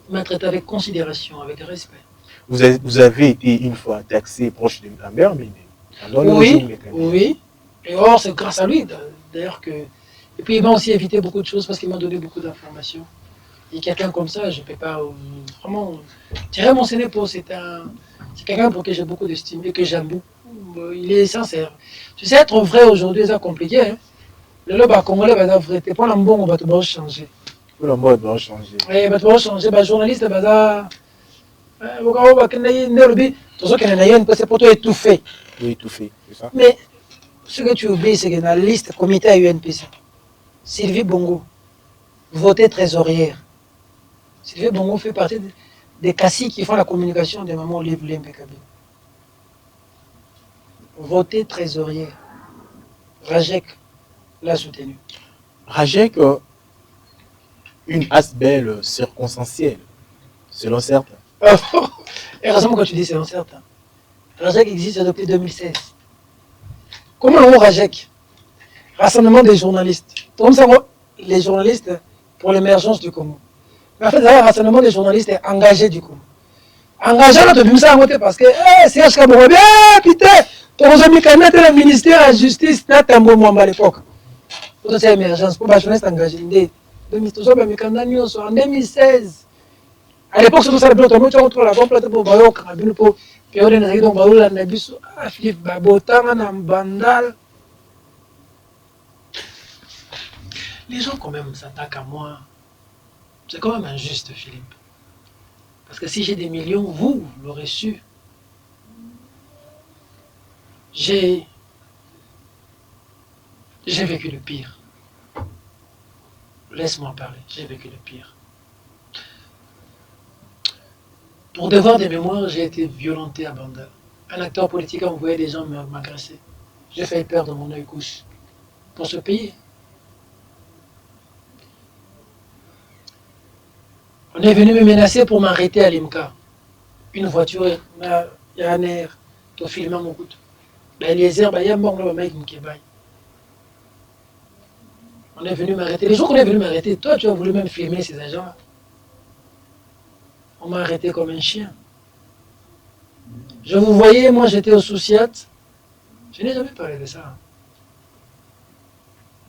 Il m'a traité avec considération, avec respect. Vous avez été une fois taxé proche de la mer, mais oui. Et or, c'est grâce à lui, d'ailleurs que... Et puis, il m'a aussi évité beaucoup de choses parce qu'il m'a donné beaucoup d'informations. Et quelqu'un comme ça, je ne peux pas vraiment tirer mon sénépo. C'est quelqu'un pour qui j'ai beaucoup d'estime et que j'aime beaucoup. Il est sincère. Tu sais, être vrai aujourd'hui, c'est compliqué. Hein? Le lobe congolais va vrai. T'es pas bon, on va te changer. Le monde va changer. Oui, va te changer. Les journalistes, va c'est pour toi étouffé. Oui, étouffé, c'est ça. Mais ce que tu oublies, c'est que dans la liste comité à UNPC, Sylvie Bongo, votée trésorière. Sylvie Bongo fait partie des cassis qui font la communication de Maman Olive Lembe Kabila. Votée trésorière. Rajek l'a soutenu. Rajek, une belle circonstancielle, selon certains. Et heureusement quand tu dis selon certains. Rajek existe depuis 2016. Comment on Rajek? Rassemblement des journalistes. Comme ça, les journalistes pour l'émergence du Congo. Mais en fait, un rassemblement des journalistes est engagé du Congo. Engagé là, tu ça à côté parce que, c'est HK Bourgogne, putain, tu as mis quand même le ministère de la Justice, là, tu as à l'époque. Pour cette émergence, pour les journalistes engagés. En 2016. À l'époque, surtout ça, tu as la bonne plateforme pour Philippe Babotanga, Bandal. Les gens quand même s'attaquent à moi. C'est quand même injuste, Philippe. Parce que si j'ai des millions, vous l'aurez su. J'ai vécu le pire. Laisse-moi parler, j'ai vécu le pire. Pour devoir des mémoires, j'ai été violenté à Bandal. Un acteur politique a envoyé des gens m'agresser. J'ai failli perdre mon œil gauche. Pour ce pays. On est venu me menacer pour m'arrêter à l'IMCA. Une voiture, il y a un air, tu as filmé mon coup. Eliezer, il y a un bon mec qui est. On est venu m'arrêter. Les jours qu'on est venu m'arrêter, toi, tu as voulu même filmer ces agents-là. On m'a arrêté comme un chien. Je vous voyais, moi j'étais au Souciat. Je n'ai jamais parlé de ça.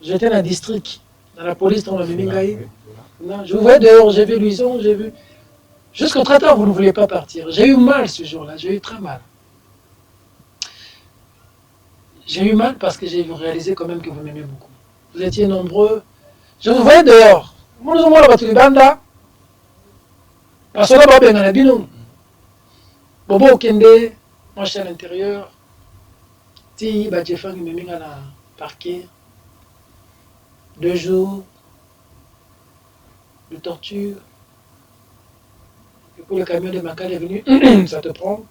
J'étais dans le district, dans la police, dans le Mimingaï. Non, je vous voyais dehors, j'ai vu Louison, j'ai vu. Jusqu'au 30 ans, vous ne vouliez pas partir. J'ai eu mal ce jour-là, j'ai eu très mal. J'ai eu mal parce que j'ai réalisé quand même que vous m'aimez beaucoup. Vous étiez nombreux. Je vous voyais dehors. Moi, nous avons la battu de banda. Parce que là, il y a un Bobo Okende, moi j'étais à l'intérieur. Ti, Badjefang, il m'a mis à la parquet. 2 jours de torture. Et pour le camion de Makala est venu, ça te prend.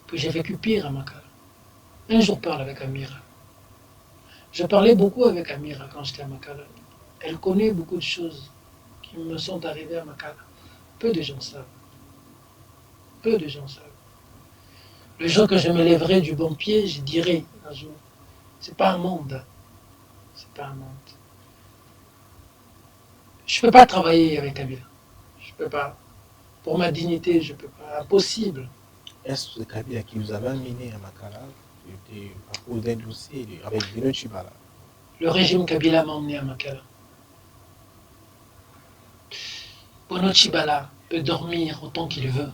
Puis j'ai vécu pire à Makala. Un jour, je parle avec Amira. Je parlais beaucoup avec Amira quand j'étais à Makala. Elle connaît beaucoup de choses qui me sont arrivées à Makala. Peu de gens savent. Peu de gens savent. Le jour que je me lèverai du bon pied, je dirai un jour, c'est pas un monde. C'est pas un monde. Je peux pas travailler avec Kabila. Je peux pas. Pour ma dignité, je peux pas. Impossible. Est-ce que Kabila qui vous avait amené à Makala était à cause d'un dossier avec Bino Tshibala? Le régime Kabila m'a emmené à Makala. Bono Tshibala peut dormir autant qu'il veut.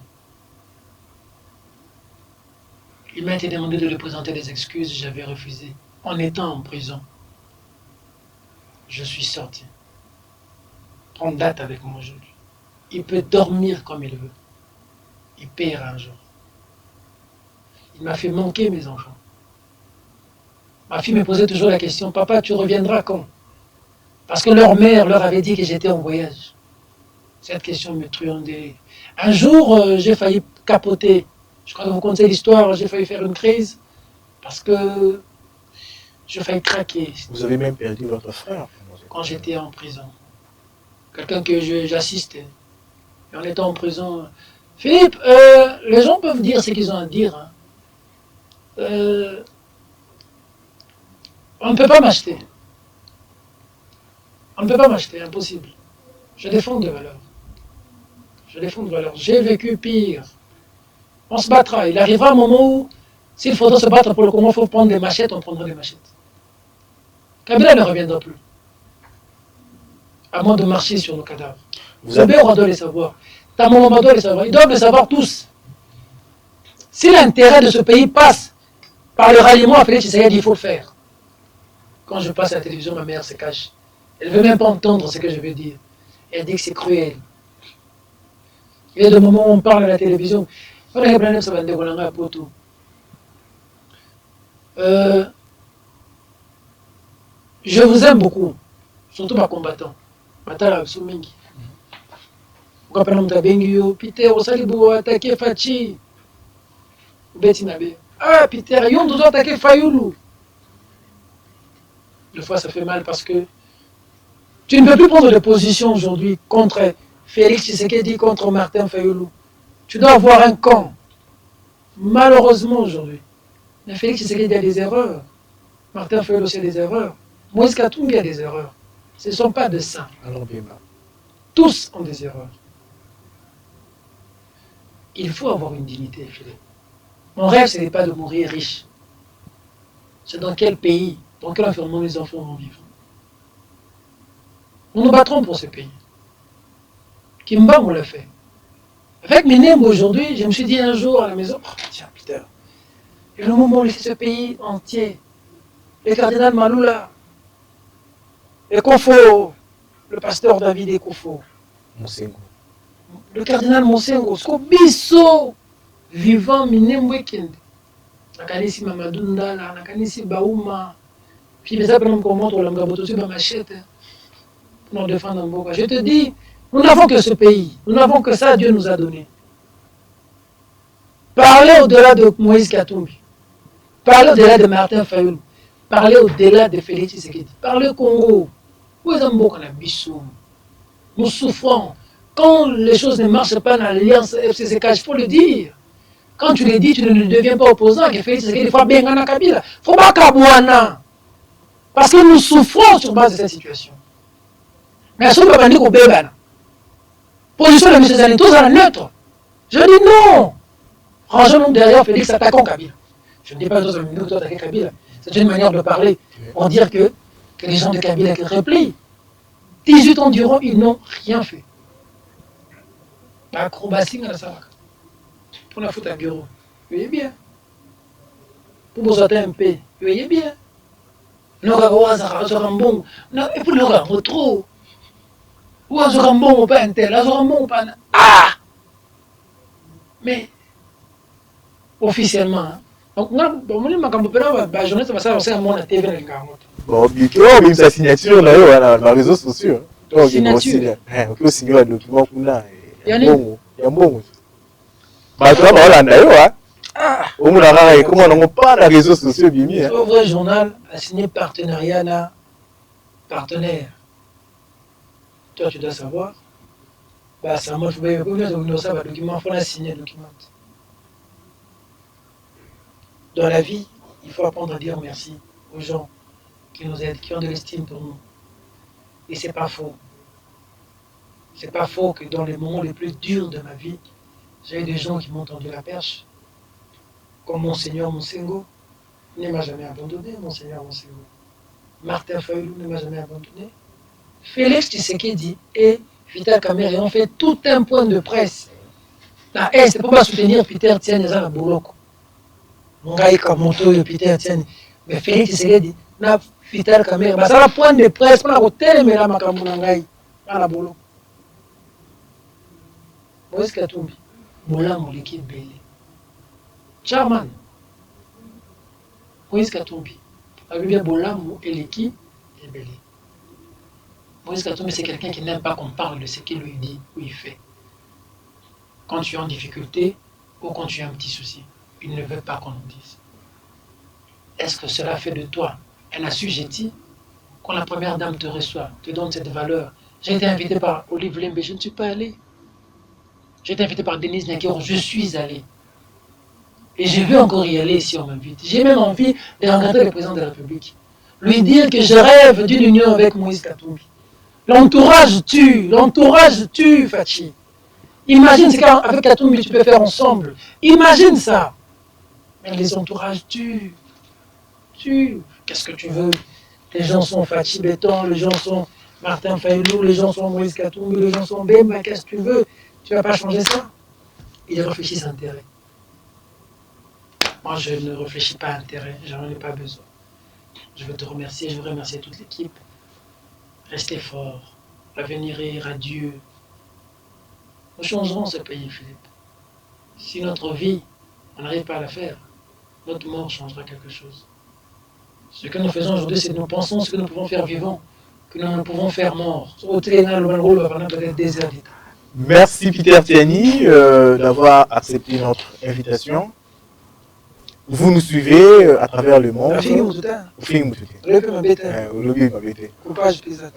Il m'a été demandé de lui présenter des excuses, j'avais refusé. En étant en prison, je suis sorti. Prendre date avec moi aujourd'hui. Il peut dormir comme il veut. Il paiera un jour. Il m'a fait manquer mes enfants. Ma fille me posait toujours la question, papa, tu reviendras quand? Parce que leur mère leur avait dit que j'étais en voyage. Cette question me truandait. Un jour, j'ai failli capoter. Je crois que vous connaissez l'histoire, j'ai failli faire une crise. Parce que j'ai failli craquer. Vous avez même perdu votre frère quand j'étais en prison. Quelqu'un que j'assistais. Et en étant en prison, Philippe, les gens peuvent dire ce qu'ils ont à dire. Hein. On ne peut pas m'acheter. On ne peut pas m'acheter, impossible. Je défends des valeurs. Je défends des valeurs. J'ai vécu pire. On se battra. Il arrivera un moment où, s'il faudra se battre pour le Congo, il faut prendre des machettes, on prendra des machettes. Kabila ne reviendra plus. À moins de marcher sur nos cadavres. Zobéora doit les savoir. Tamomamba doit les savoir. Ils doivent les savoir tous. Si l'intérêt de ce pays passe par le ralliement à Félix Tshisekedi, il faut le faire. Quand je passe à la télévision, ma mère se cache. Elle ne veut même pas entendre ce que je veux dire. Elle dit que c'est cruel. Il y a des moments où on parle à la télévision. Je vous aime beaucoup, surtout ma combattant. Matala Sumingi. Vous comprenez, Peter, vous allez vous attaquer Fachi. Betinabe. Ah, Peter, ils ont attaqué Fayoulou. Des fois, ça fait mal parce que Tu ne peux plus prendre de position aujourd'hui contre Félix Tshisekedi, contre Martin Fayulu. Tu dois avoir un camp. Malheureusement aujourd'hui. Mais Félix Tshisekedi a des erreurs. Martin Fayulu aussi a des erreurs. Moïse Katumbi a des erreurs. Ce ne sont pas de ça. Tous ont des erreurs. Il faut avoir une dignité, Philippe. Mon rêve, ce n'est pas de mourir riche. C'est dans quel pays, dans quel environnement les enfants vont vivre. Nous nous battrons pour ce pays. Kimba, on l'a fait. Avec Minembo aujourd'hui, je me suis dit un jour à la maison, oh, tiens, Peter, et le moment où laisser ce pays entier, le cardinal Maloula, le Kofo, le pasteur David Ekofo, le cardinal Monsengo, Skobiso, vivant Minembo Ekende, nakanisi Mamadou Ndala, nakanisi Baouma, puis les appelons comme montre la Mgaboto sur ma machette, pour nous défendre en Boka. Je te dis, nous n'avons que ce pays, nous n'avons que ça, Dieu nous a donné. Parlez au-delà de Moïse Katumbi, parlez au-delà de Martin Fayulu, parlez au-delà de Félix Tshisekedi, parlez au Congo. Nous souffrons. Quand les choses ne marchent pas dans l'alliance FCCK, il faut le dire. Quand tu le dis, tu ne deviens pas opposant. Félix Tshisekedi, il faut bien gagner Kabila. Il faut pas Kabouana. Parce que nous souffrons sur base de cette situation. Mais si on ne peut pas dire qu'on bébé, position de M. Zani, tous à la neutre. Je dis non. Rangeons-nous derrière Félix, attaquons Kabila. Je ne dis pas que nous devons attaquer Kabila. C'est une manière de parler pour dire que les gens de Kabila qui replient. 18 ans durant, ils n'ont rien fait. Acrobatie, pour la faute à bureau. Vous voyez bien. Pour vous sauter un peu. Vous voyez bien. Et pour le gars, trop. Ou un bon ou pas un tel, un bon ou pas un. Ah! Mais, officiellement, donc, la journée, c'est un monde à TV. Bon, même sa signature, dans les réseaux sociaux. Signature. On peut signer un document pour là. Il y a un bon. Bah, tu vois, comment on pas dans les réseaux sociaux, Bimi. Le vrai journal a signé partenariat là, partenaire. Toi, tu dois savoir. Bah, ça m'a fait un document, il faut signer un document. Dans la vie, il faut apprendre à dire merci aux gens qui nous aident, qui ont de l'estime pour nous. Et c'est pas faux. C'est pas faux que dans les moments les plus durs de ma vie, j'ai eu des gens qui m'ont tendu la perche. Comme Monseigneur Monsengo ne m'a jamais abandonné, Monseigneur Monsengo. Martin Fayulu ne m'a jamais abandonné. Félix Tshisekedi et Vital Kamerhe ont fait tout un point de presse. La haine, c'est pour pas soutenir Peter Tienne et Zana Boloko. Ngai Kamoto et Peter Tienne. Mais Félix Tshisekedi n'a Vital Kamerhe. Bah, ça va point de presse pour la hôtel, mais là, ma Kamunangai. Zana Boloko. Moïse Katumbi. Moula Moliki Belé. Charman. Moïse Katumbi. Abibia Bolamou Eleki et Belé. Moïse Katumbi, c'est quelqu'un qui n'aime pas qu'on parle de ce qu'il lui dit ou il fait. Quand tu es en difficulté ou quand tu as un petit souci, il ne veut pas qu'on nous dise. Est-ce que cela fait de toi un assujetti quand la première dame te reçoit, te donne cette valeur? J'ai été invité par Olive Lembe, je ne suis pas allé. J'ai été invité par Denise Nakero, je suis allé. Et je veux encore y aller si on m'invite. J'ai même envie de rencontrer le président de la République. Lui dire que je rêve d'une union avec Moïse Katumbi. L'entourage tue, Fachi. Imagine ce qu'avec Katumbi tu peux faire ensemble. Imagine ça. Mais les entourages tuent. Qu'est-ce que tu veux? Les gens sont Fachi Béton, les gens sont Martin Fayulu, les gens sont Moïse Katumbi, les gens sont Bemba, qu'est-ce que tu veux? Tu ne vas pas changer ça? Ils réfléchissent à intérêt. Moi, je ne réfléchis pas à intérêt, je n'en ai pas besoin. Je veux te remercier, je veux remercier toute l'équipe. Restez forts, l'avenir est radieux. Nous changerons ce pays, Philippe. Si notre vie, on n'arrive pas à la faire, notre mort changera quelque chose. Ce que nous faisons aujourd'hui, c'est que nous pensons ce que nous pouvons faire vivant, que nous ne pouvons faire mort. Merci Peter Tiani d'avoir accepté notre invitation. Vous nous suivez à travers le monde. Rafiki Moututa. Rafiki Moututa. Lepe Mabete. Olobi Mabete. Coupage bizarre.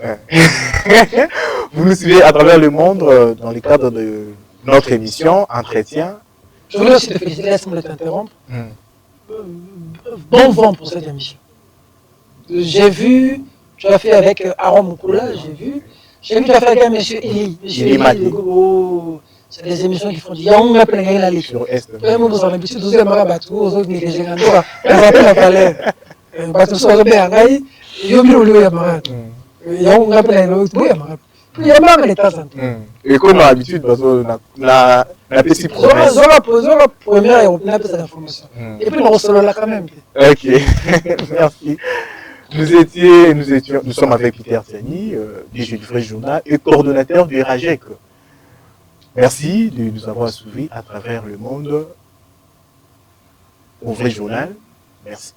Vous nous suivez à travers le monde dans le cadre de notre émission Entretien. Je voulais aussi te féliciter, laisse-moi t'interrompre. Bon vent pour cette émission. J'ai vu, tu as fait avec Aaron Moukoula, j'ai vu tu as fait avec M. Eli. C'est des émissions qui font du Yang appelle la liste. Sur Est. Moi, vous en habitude, vous avez Marabatou, aux autres, les gens, ça rappelle la valeur. Bateau sur bien, yo mi olo ya marade. Yang appelle la liste, ya marade. Puis il y a marre les temps en temps. Et comme d'habitude, parce que la petite promesse. Zora première et on a besoin d'informations. Et puis on se là quand même. Ok, merci. Nous sommes avec Peter Tiani, DG du Vrai Journal et coordonnateur du RAGEC. Merci de nous avoir suivis à travers le monde au Vrai Journal. Merci.